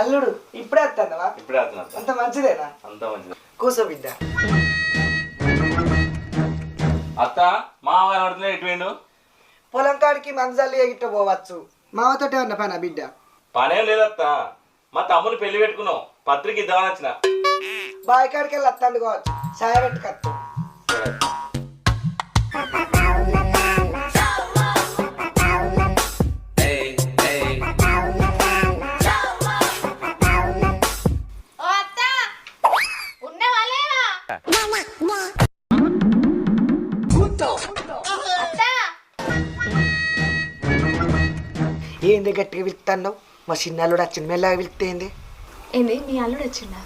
అల్లుడు ఇప్పుడే వస్తావా? ఇప్పుడే వస్తున్నా. అంత మంచిదేనా? అంత మంచిది. కూసో బిడ్డ. అత్త మావ కనబడుతున్నా ఎటు పోయిండు? పొలం కాడికి మంచాలు ఎగిట్ట పోవచ్చు. మావతోటే ఉన్న పని బిడ్డ. పనేం లేదత్త, మా తమ్ముని పెళ్లి పెట్టుకున్నాం, పత్రిక ఇద్దామని వచ్చిన. బావి కాడికి వెళ్ళి వస్తాడు కావచ్చు, సాయ పెట్టుకత్తు. ఏంది గట్టిగా పిలుస్తున్నావు? మా చిన్నల్లుడు వచ్చింది, మెల్లగా పిలిస్తేంది? ఏంది మీ అల్లుడు వచ్చిందా?